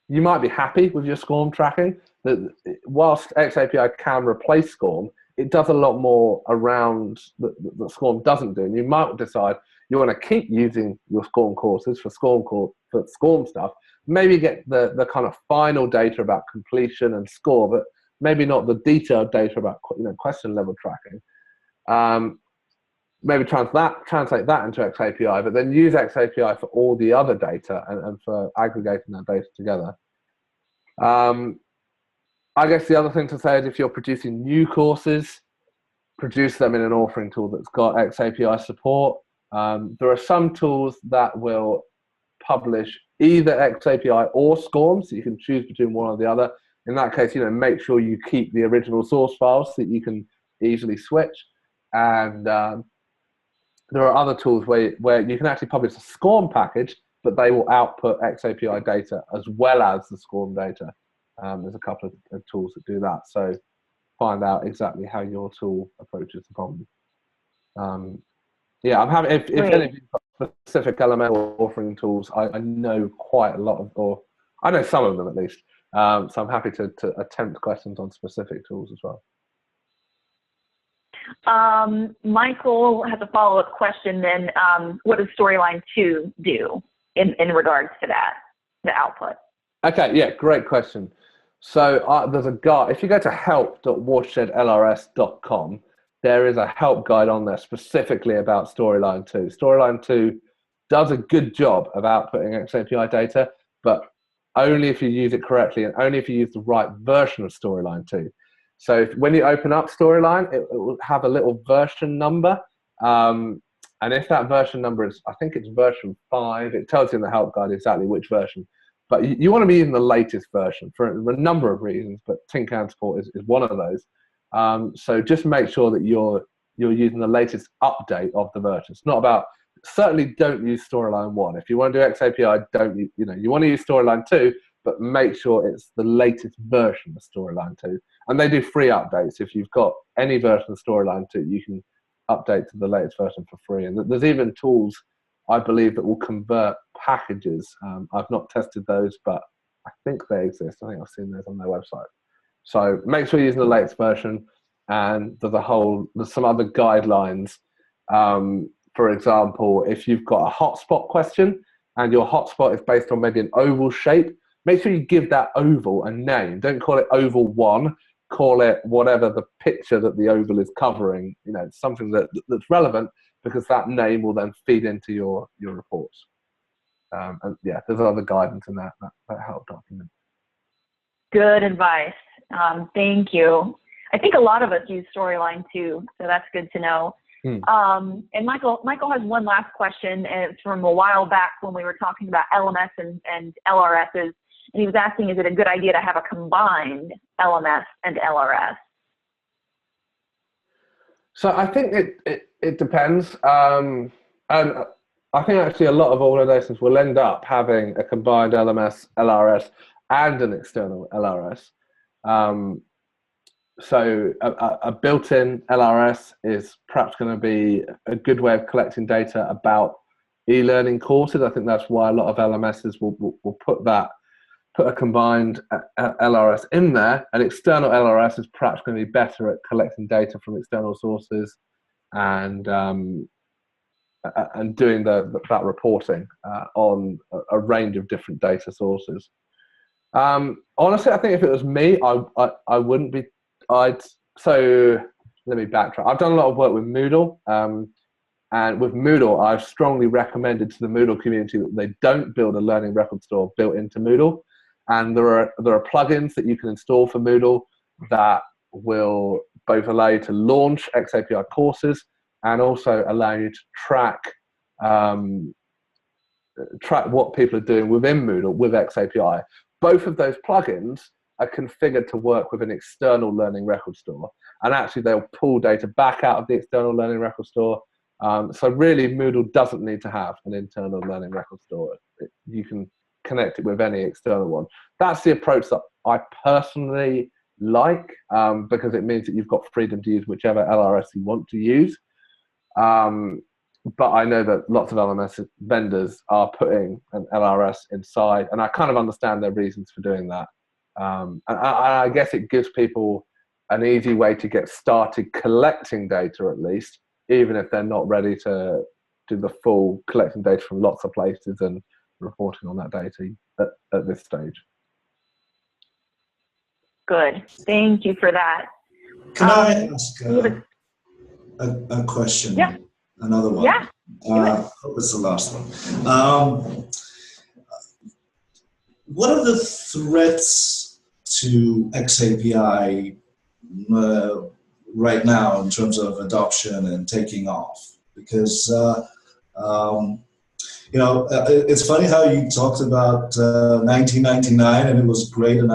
be happy with your SCORM tracking. That whilst xAPI can replace SCORM, it does a lot more around that SCORM doesn't do. And you might decide you want to keep using your SCORM courses for SCORM stuff. Maybe get the kind of final data about completion and score, but maybe not the detailed data about question level tracking. Maybe translate that into xAPI, but then use xAPI for all the other data and for aggregating that data together. I guess the other thing to say is if you're producing new courses, produce them in an authoring tool that's got xAPI support. There are some tools that will publish either xAPI or SCORM, so you can choose between one or the other. In that case, make sure you keep the original source files so that you can easily switch. And there are other tools where you can actually publish a SCORM package, but they will output xAPI data as well as the SCORM data. There's a couple of tools that do that. So find out exactly how your tool approaches the problem. Yeah, I'm happy if any of you've got specific elemental authoring tools. I know quite a lot of, or I know some of them at least. So I'm happy to attempt questions on specific tools as well.
Michael has a follow-up question then. What does Storyline 2 do in regards to that, the output?
Okay, yeah, great question. So there's a guide. If you go to help.watershedlrs.com, there is a help guide on there specifically about Storyline 2. Storyline 2 does a good job of outputting xAPI data, but only if you use it correctly and only if you use the right version of Storyline 2. So when you open up Storyline, it will have a little version number. And if that version number is, I think it's version 5, it tells you in the help guide exactly which version. But you want to be using the latest version for a number of reasons, but tin can support is one of those. So just make sure that you're using the latest update of the version. It's not about, certainly don't use Storyline 1. If you want to do xAPI, you want to use Storyline 2, but make sure it's the latest version of Storyline 2. And they do free updates. If you've got any version of Storyline 2, you can update to the latest version for free. And there's even tools, I believe, that will convert packages. I've not tested those, but I think they exist. I think I've seen those on their website. So make sure you're using the latest version, and there's some other guidelines. For example, if you've got a hotspot question and your hotspot is based on maybe an oval shape, make sure you give that oval a name. Don't call it oval 1, call it whatever the picture that the oval is covering, something that's relevant, because that name will then feed into your reports. And yeah, there's other guidance in that help document.
Good advice. Thank you. I think a lot of us use Storyline too, so that's good to know. And Michael has one last question. It's from a while back when we were talking about LMS and LRSs, and he was asking, is it a good idea to have a combined LMS and LRS?
So I think it depends. And I think actually a lot of organizations will end up having a combined LMS, LRS, and an external LRS. So a built-in LRS is perhaps going to be a good way of collecting data about e-learning courses. I think that's why a lot of LMSs will put a combined LRS in there. An external LRS is perhaps going to be better at collecting data from external sources and doing that reporting on a range of different data sources. Honestly, I think if it was me, I wouldn't be. So let me backtrack. I've done a lot of work with Moodle, and with Moodle, I've strongly recommended to the Moodle community that they don't build a learning record store built into Moodle. And there are plugins that you can install for Moodle that will both allow you to launch xAPI courses and also allow you to track what people are doing within Moodle with xAPI. Both of those plugins are configured to work with an external learning record store, and actually they'll pull data back out of the external learning record store. So really, Moodle doesn't need to have an internal learning record store. You can connect it with any external one. That's the approach that I personally like, because it means that you've got freedom to use whichever LRS you want to use. But I know that lots of LMS vendors are putting an LRS inside, and I kind of understand their reasons for doing that. And I guess it gives people an easy way to get started collecting data, at least, even if they're not ready to do the full collecting data from lots of places and reporting on that data at this stage.
Good. Thank you for that.
Can I ask a question?
Yeah.
Another one.
Yeah.
Hope it's the last one. What are the threats to xAPI right now in terms of adoption and taking off? Because it's funny how you talked about 1999 and it was great, and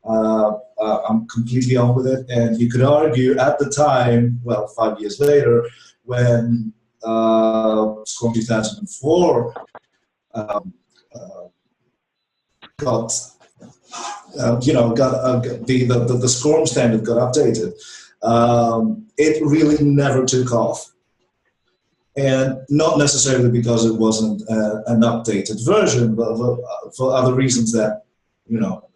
I'm completely on with it. And you could argue at the time, well, 5 years later, when SCORM 2004 got the SCORM standard got updated, it really never took off. And not necessarily because it wasn't an updated version, but for other reasons that,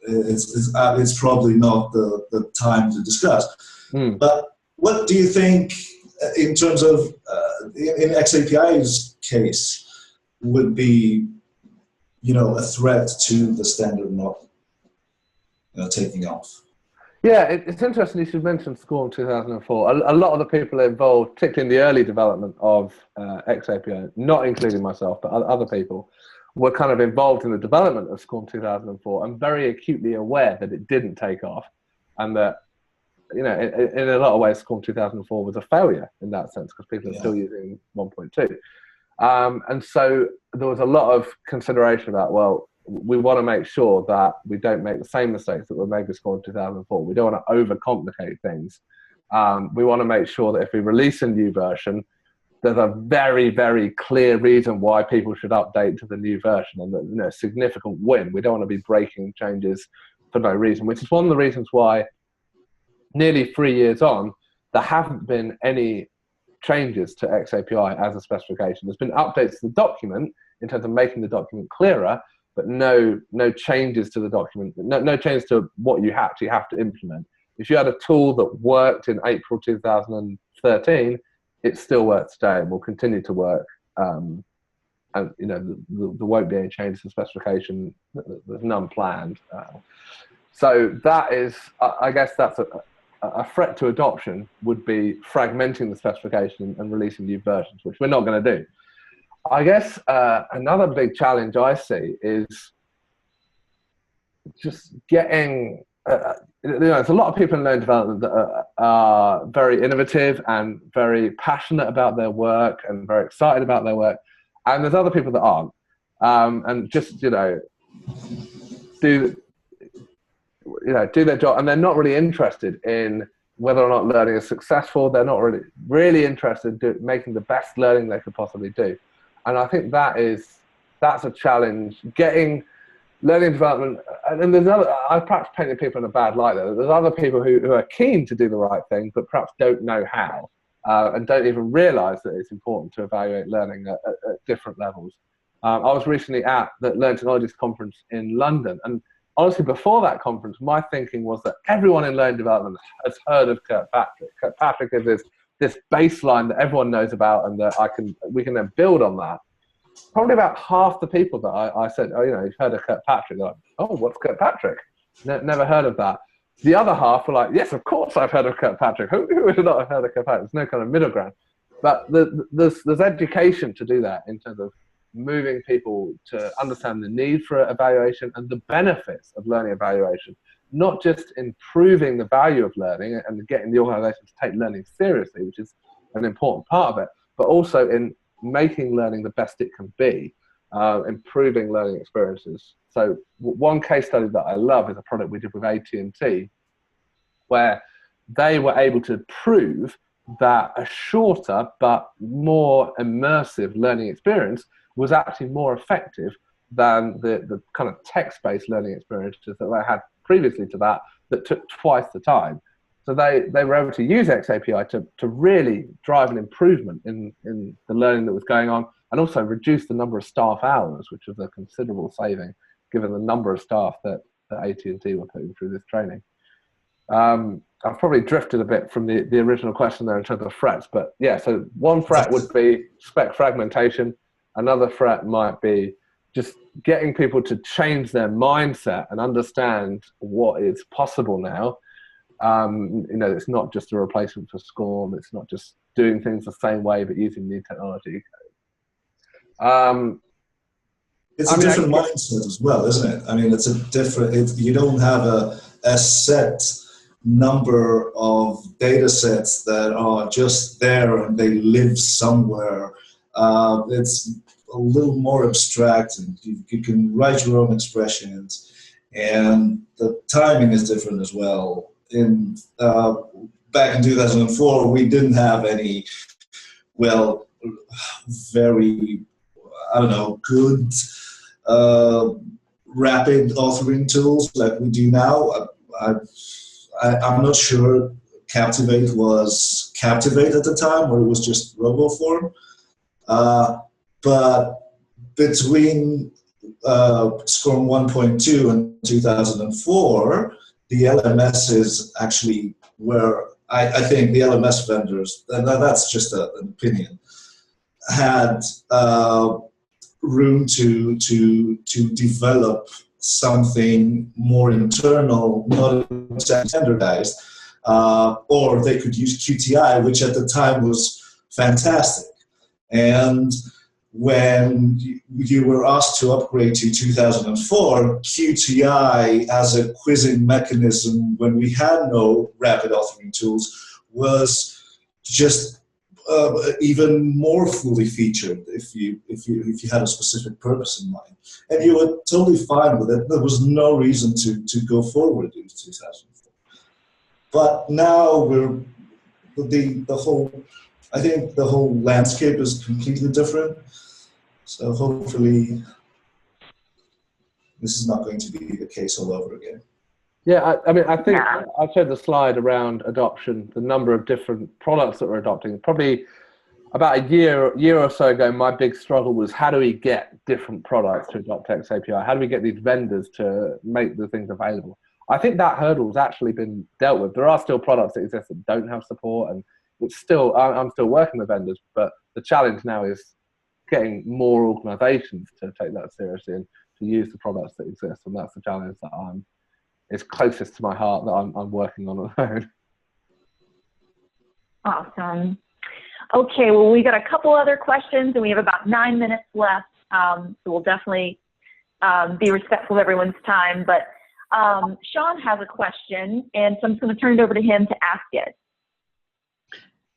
it's probably not the time to discuss. But what do you think, in terms of, in xAPI's case, would be, a threat to the standard not taking off?
Yeah, it's interesting you should mention SCORM 2004. A lot of the people involved, particularly in the early development of xAPI, not including myself, but other people, were kind of involved in the development of SCORM 2004 and very acutely aware that it didn't take off, and that, in a lot of ways, SCORM 2004 was a failure in that sense, because people are still using 1.2. And so there was a lot of consideration about, well, we want to make sure that we don't make the same mistakes that were made with SCORM 2004. We don't want to overcomplicate things. We want to make sure that if we release a new version, there's a very, very clear reason why people should update to the new version, and that, you know, significant win. We don't want to be breaking changes for no reason, which is one of the reasons why nearly 3 years on, there haven't been any changes to xAPI as a specification. There's been updates to the document in terms of making the document clearer, but no changes to the document, no changes to what you actually have to implement. If you had a tool that worked in April 2013, it still works today and will continue to work. And you know, there won't be any changes to the specification. There's none planned. So that is, I guess that's a threat to adoption, would be fragmenting the specification and releasing new versions, which we're not going to do. I guess another big challenge I see is just getting, you know, there's a lot of people in learning development that are very innovative and very passionate about their work and very excited about their work. And there's other people that aren't. And just, you know, do their job, and they're not really interested in whether or not learning is successful. They're not really interested in making the best learning they could possibly do. And I think that's a challenge, getting learning development. And there's other, I perhaps painted people in a bad light there. There's other people who are keen to do the right thing, but perhaps don't know how, and don't even realize that it's important to evaluate learning at different levels. I was recently at the Learning Technologies conference in London, and honestly, before that conference, my thinking was that everyone in learning development has heard of Kirkpatrick. Kirkpatrick is this baseline that everyone knows about, and that we can then build on that. Probably about half the people that I said, oh, you know, you've heard of Kirkpatrick. They're like, oh, what's Kirkpatrick? Never heard of that. The other half were like, yes, of course I've heard of Kirkpatrick. Who would not have heard of Kirkpatrick? There's no kind of middle ground. But there's education to do that in terms of moving people to understand the need for evaluation and the benefits of learning evaluation, not just improving the value of learning and getting the organization to take learning seriously, which is an important part of it, but also in making learning the best it can be, improving learning experiences. So one case study that I love is a product we did with AT&T, where they were able to prove that a shorter but more immersive learning experience was actually more effective than the kind of text-based learning experiences that they had previously to that took twice the time. So they were able to use xAPI to really drive an improvement in the learning that was going on, and also reduce the number of staff hours, which was a considerable saving given the number of staff that AT&T were putting through this training. I've probably drifted a bit from the original question there in terms of threats, but yeah, so one threat would be spec fragmentation. Another threat might be just getting people to change their mindset and understand what is possible now. You know, it's not just a replacement for SCORM. It's not just doing things the same way, but using new technology.
It's a different mindset as well, isn't it? I mean, it's a different, you don't have a set number of data sets that are just there and they live somewhere. It's a little more abstract, and you can write your own expressions, and the timing is different as well. Back in 2004, we didn't have any, well, very, I don't know, good rapid authoring tools like we do now. I'm not sure Captivate was Captivate at the time, or it was just RoboForm. But between SCORM 1.2 and 2004, the LMSs actually were, I think the LMS vendors, and that's just an opinion, had room to develop something more internal, not standardized, or they could use QTI, which at the time was fantastic. And when you were asked to upgrade to 2004, QTI as a quizzing mechanism when we had no rapid authoring tools was just even more fully featured if you had a specific purpose in mind, and you were totally fine with it. There was no reason to go forward in 2004. But now the whole, I think the whole landscape is completely different. So hopefully this is not going to be the case all over again.
Yeah, I mean, I think I showed the slide around adoption, the number of different products that we're adopting. Probably about a year or so ago, my big struggle was how do we get different products to adopt xAPI? How do we get these vendors to make the things available? I think that hurdle's actually been dealt with. There are still products that exist that don't have support, and it's still, I'm still working with vendors, but the challenge now is getting more organizations to take that seriously and to use the products that exist, and that's the challenge that is closest to my heart that I'm working on at the moment.
Awesome. Okay, well, we got a couple other questions, and we have about 9 minutes left, so we'll definitely be respectful of everyone's time. But Sean has a question, and so I'm just going to turn it over to him to ask it.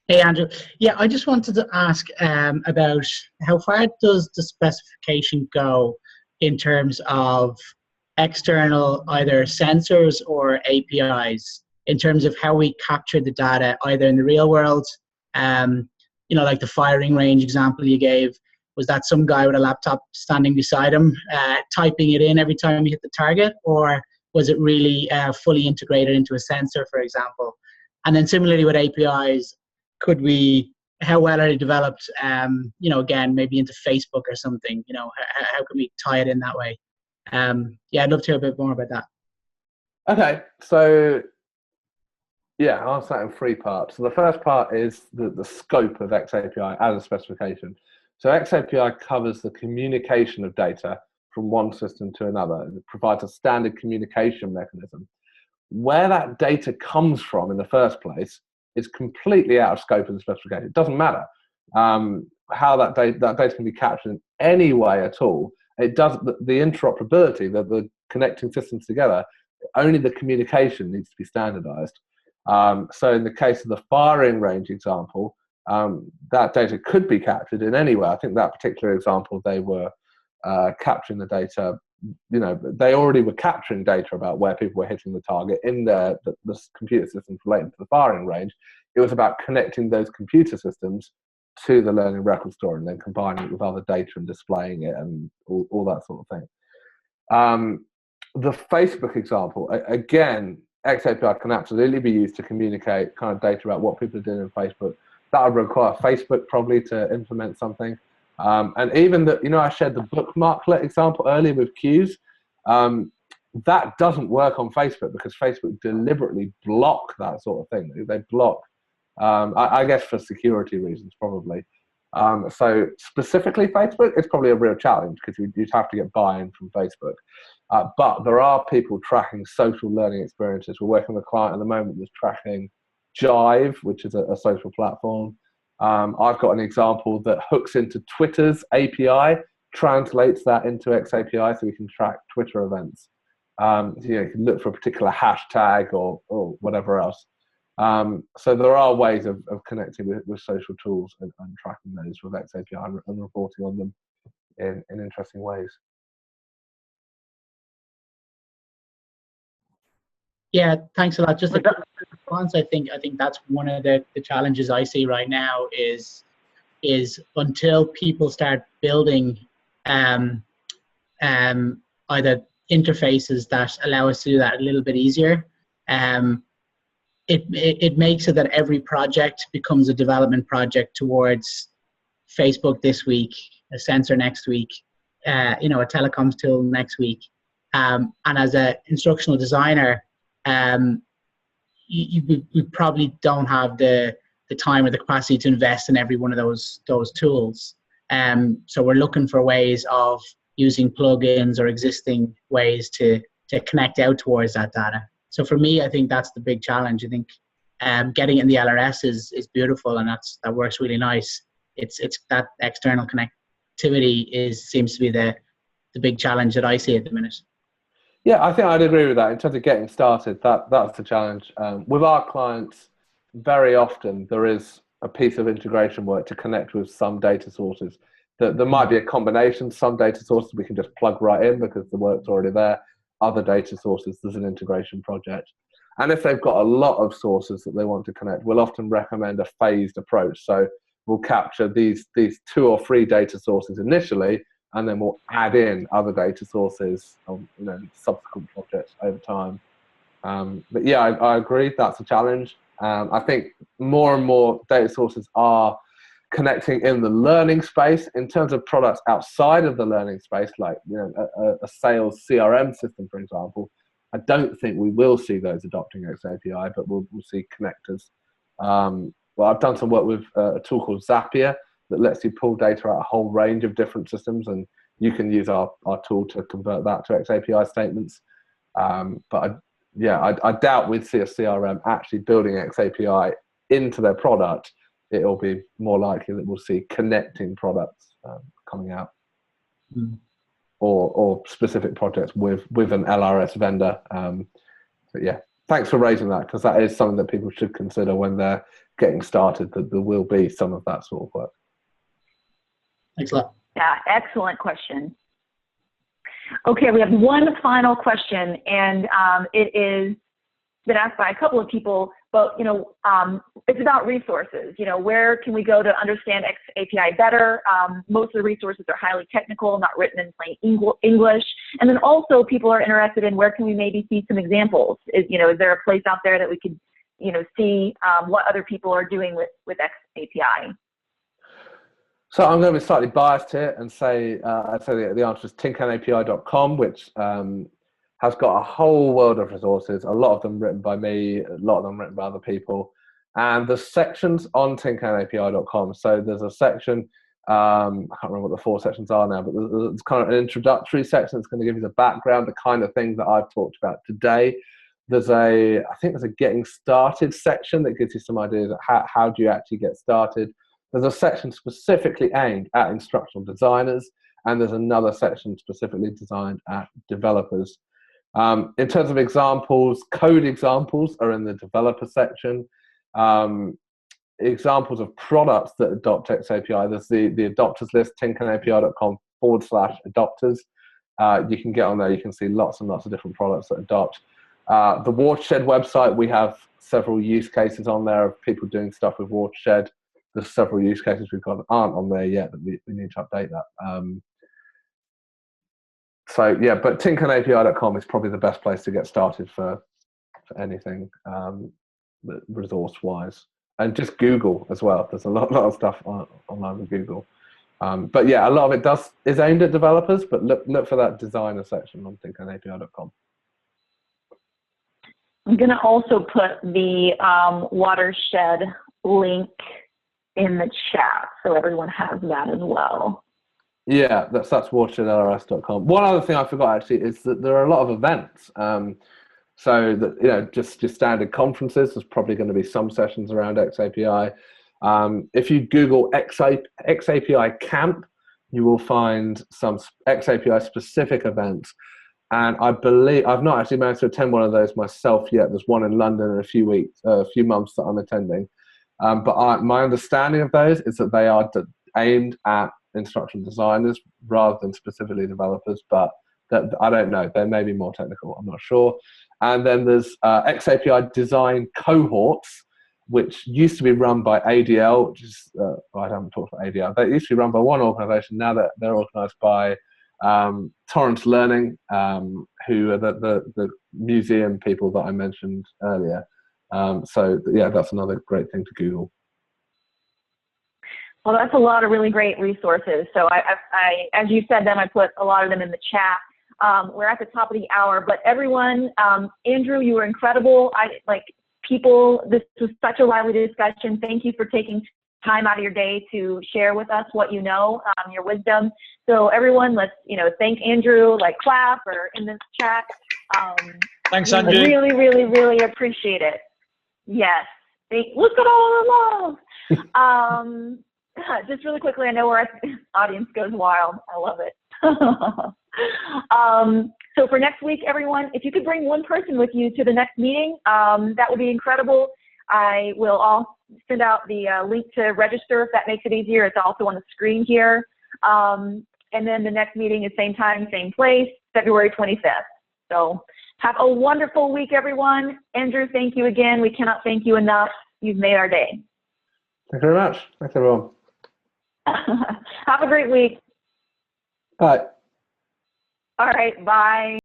Hey, Andrew. Yeah, I just wanted to ask about how far does the specification go in terms of external either sensors or APIs, in terms of how we capture the data either in the real world, you know, like the firing range example you gave, was that some guy with a laptop standing beside him typing it in every time he hit the target, or was it really fully integrated into a sensor, for example? And then similarly with APIs, how well are they developed, you know, again, maybe into Facebook or something, you know, how can we tie it in that way? Yeah, I'd love to hear a bit more about that. Okay,
so yeah, I'll answer that in 3 parts. So the first part is the scope of xAPI as a specification. So xAPI covers the communication of data from one system to another. It provides a standard communication mechanism. Where that data comes from in the first place is completely out of scope of the specification. It doesn't matter how that data can be captured in any way at all. It does the interoperability, the connecting systems together. Only the communication needs to be standardized. So in the case of the firing range example, that data could be captured in any way. I think that particular example, they were capturing the data. You know, they already were capturing data about where people were hitting the target in the computer systems related to the firing range. It was about connecting those computer systems to the learning record store and then combining it with other data and displaying it and all that sort of thing. The Facebook example, again, xAPI can absolutely be used to communicate kind of data about what people are doing in Facebook. That would require Facebook probably to implement something. And even you know, I shared the bookmarklet example earlier with cues. That doesn't work on Facebook because Facebook deliberately block that sort of thing. They block, I guess for security reasons probably. So specifically Facebook, it's probably a real challenge because you'd have to get buy-in from Facebook. But there are people tracking social learning experiences. We're working with a client at the moment that's tracking Jive, which is a social platform. I've got an example that hooks into Twitter's API, translates that into xAPI so we can track Twitter events. You know, you can look for a particular hashtag or whatever else. So there are ways of connecting with social tools and tracking those with xAPI and reporting on them in interesting ways.
Yeah, thanks a lot. Just a quick response. I think that's one of the challenges I see right now is until people start building either interfaces that allow us to do that a little bit easier. It makes it that every project becomes a development project towards Facebook this week, a sensor next week, you know, a telecoms tool next week. And as an instructional designer, we probably don't have the time or the capacity to invest in every one of those tools. So we're looking for ways of using plugins or existing ways to connect out towards that data. So for me, I think that's the big challenge. I think getting it in the LRS is beautiful, and that works really nice. It's that external connectivity seems to be the big challenge that I see at the minute.
Yeah, I think I'd agree with that. In terms of getting started, that's the challenge. With our clients, very often there is a piece of integration work to connect with some data sources. There might be a combination. Some data sources we can just plug right in because the work's already there. Other data sources, there's an integration project. And if they've got a lot of sources that they want to connect, we'll often recommend a phased approach. So we'll capture these 2 or 3 data sources initially, and then we'll add in other data sources on subsequent projects over time. But yeah, I agree, that's a challenge. I think more and more data sources are connecting in the learning space. In terms of products outside of the learning space, like a sales CRM system, for example, I don't think we will see those adopting xAPI, but we'll see connectors. Well, I've done some work with a tool called xAPI that lets you pull data out a whole range of different systems, and you can use our tool to convert that to xAPI statements. But I doubt we'd see a CRM actually building xAPI into their product. It'll be more likely that we'll see connecting products coming out. Or specific projects with an LRS vendor. But yeah, thanks for raising that, because that is something that people should consider when they're getting started, that there will be some of that sort of work.
Thanks a lot.
Yeah, excellent question. Okay, we have one final question, and it is been asked by a couple of people, but it's about resources. Where can we go to understand xAPI better? Most of the resources are highly technical, not written in plain English. And then also people are interested in where can we maybe see some examples? Is there a place out there that we could see what other people are doing with xAPI?
So I'm going to be slightly biased here and say I'd say the answer is tinkanapi.com, which has got a whole world of resources, a lot of them written by me, a lot of them written by other people. And the sections on tinkanapi.com. So there's a section, I can't remember what the 4 sections are now, but there's kind of an introductory section that's going to give you the background, the kind of things that I've talked about today. There's I think there's a getting started section that gives you some ideas of how do you actually get started. There's a section specifically aimed at instructional designers, and there's another section specifically designed at developers. In terms of examples, code examples are in the developer section. Examples of products that adopt xAPI, there's the adopters list, tinkanapi.com/adopters. You can get on there, you can see lots and lots of different products that adopt. The Watershed website, we have several use cases on there of people doing stuff with Watershed. There's several use cases we've got that aren't on there yet, but we need to update that. So yeah, but tinkanapi.com is probably the best place to get started for anything resource-wise. And just Google as well. There's a lot of stuff online with Google. But yeah, a lot of it is aimed at developers, but look for that designer section on tinkanapi.com.
I'm going to also put the Watershed link in the chat so everyone has that as well.
Yeah, that's watershedlrs.com. One other thing I forgot actually is that there are a lot of events. So that just standard conferences, there's probably going to be some sessions around xAPI. If you Google xAPI Camp, you will find some xAPI specific events. And I believe I've not actually managed to attend one of those myself yet. There's one in London in a few months that I'm attending. But my understanding of those is that they are aimed at instructional designers rather than specifically developers, but I don't know. They may be more technical. I'm not sure. And then there's xAPI design cohorts, which used to be run by ADL, which is, I haven't talked about ADL. They used to be run by one organization. Now that they're organized by Torrance Learning, who are the museum people that I mentioned earlier. So yeah, that's another great thing to Google.
Well, that's a lot of really great resources. So I as you said them, I put a lot of them in the chat. We're at the top of the hour, but everyone, Andrew, you were incredible. This was such a lively discussion. Thank you for taking time out of your day to share with us what you know, your wisdom. So everyone, let's, thank Andrew, clap or in this chat.
Thanks, Andrew.
Really, really, really appreciate it. Yes. Look at all the love. Just really quickly, I know our audience goes wild. I love it. So for next week, everyone, if you could bring one person with you to the next meeting, that would be incredible. I will also send out the link to register if that makes it easier. It's also on the screen here. And then the next meeting is same time, same place, February 25th. So have a wonderful week, everyone. Andrew, thank you again. We cannot thank you enough. You've made our day.
Thank you very much. Thanks, everyone.
Have a great week.
Bye.
All right, bye.